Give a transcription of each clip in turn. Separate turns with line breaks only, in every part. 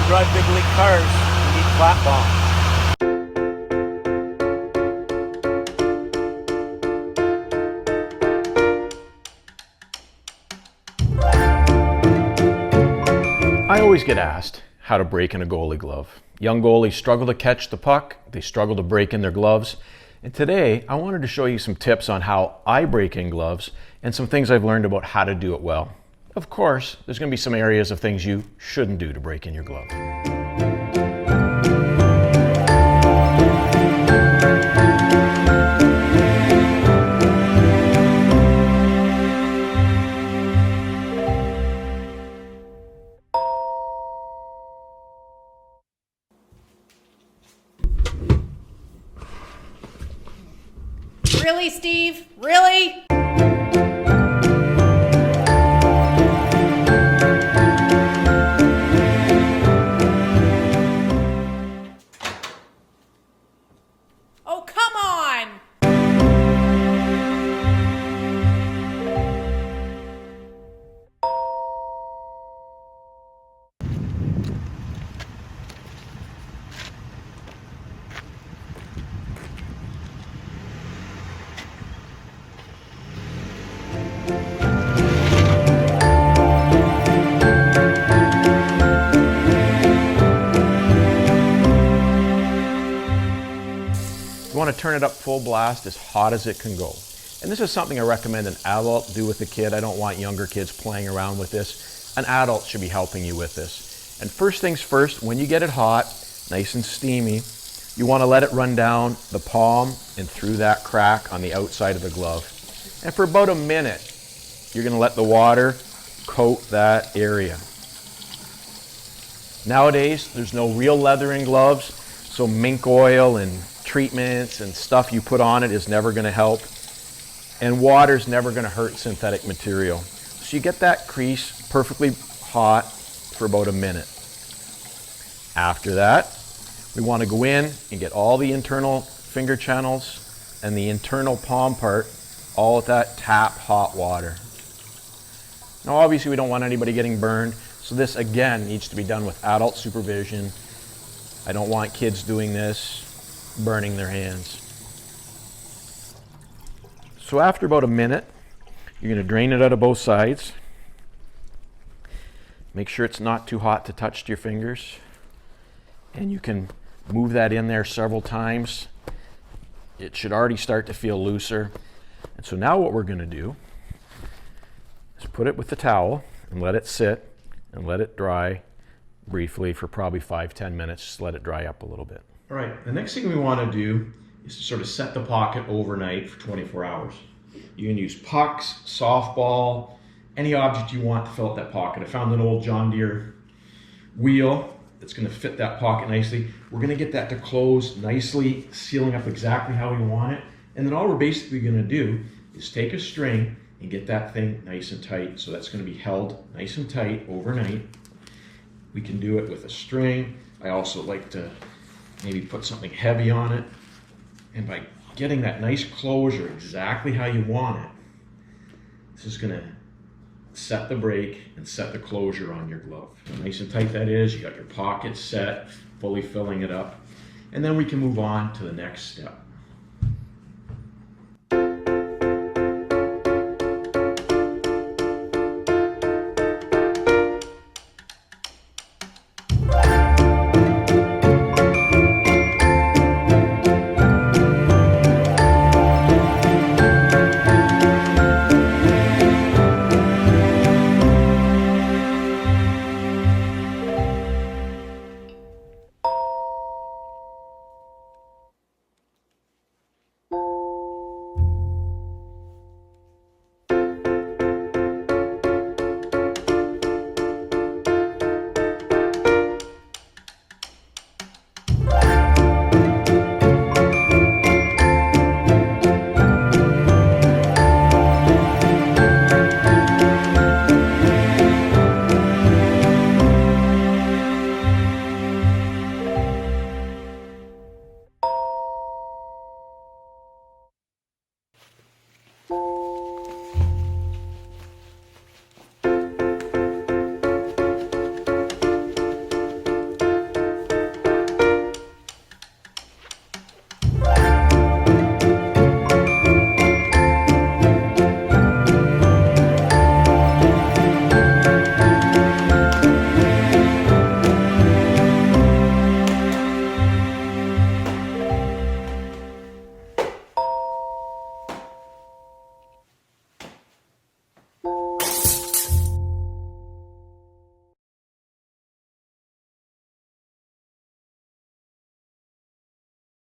drive big league cars, you need flat bombs.
I always get asked how to break in a goalie glove. Young goalies struggle to catch the puck, they struggle to break in their gloves. And today, I wanted to show you some tips on how I break in gloves and some things I've learned about how to do it well. Of course, there's going to be some areas of things you shouldn't do to break in your glove.
Really, Steve? Really? Oh, come on!
You want to turn it up full blast as hot as it can go. And this is something I recommend an adult do with a kid. I don't want younger kids playing around with this. An adult should be helping you with this. And first things first, when you get it hot, nice and steamy, you want to let it run down the palm and through that crack on the outside of the glove. And for about a minute, you're going to let the water coat that area. Nowadays, there's no real leather in gloves, so mink oil and treatments and stuff you put on it is never going to help, and water's never going to hurt synthetic material. So you get that crease perfectly hot for about a minute. After that, we want to go in and get all the internal finger channels and the internal palm part all with that tap hot water. Now obviously we don't want anybody getting burned, so this again needs to be done with adult supervision. I don't want kids doing this, burning their hands. So after about a minute, you're going to drain it out of both sides. Make sure it's not too hot to touch to your fingers. And you can move that in there several times. It should already start to feel looser. And so now what we're going to do is put it with the towel and let it sit and let it dry briefly for probably 5-10 minutes. Just let it dry up a little bit. All right, the next thing we want to do is to sort of set the pocket overnight for 24 hours. You can use pucks, softball, any object you want to fill up that pocket. I found an old John Deere wheel that's going to fit that pocket nicely. We're going to get that to close nicely, sealing up exactly how we want it. And then all we're basically going to do is take a string and get that thing nice and tight. So that's going to be held nice and tight overnight. We can do it with a string. I also like to maybe put something heavy on it. And by getting that nice closure exactly how you want it, this is going to set the break and set the closure on your glove. Nice and tight that is. You got your pocket set, fully filling it up. And then we can move on to the next step.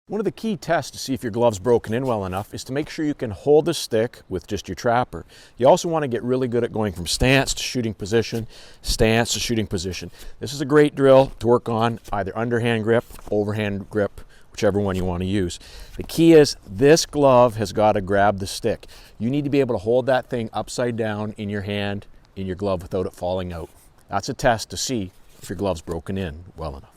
One of the key tests to see if your glove's broken in well enough is to make sure you can hold the stick with just your trapper. You also want to get really good at going from stance to shooting position, stance to shooting position. This is a great drill to work on either underhand grip, overhand grip, whichever one you want to use. The key is this glove has got to grab the stick. You need to be able to hold that thing upside down in your hand, in your glove without it falling out. That's a test to see if your glove's broken in well enough.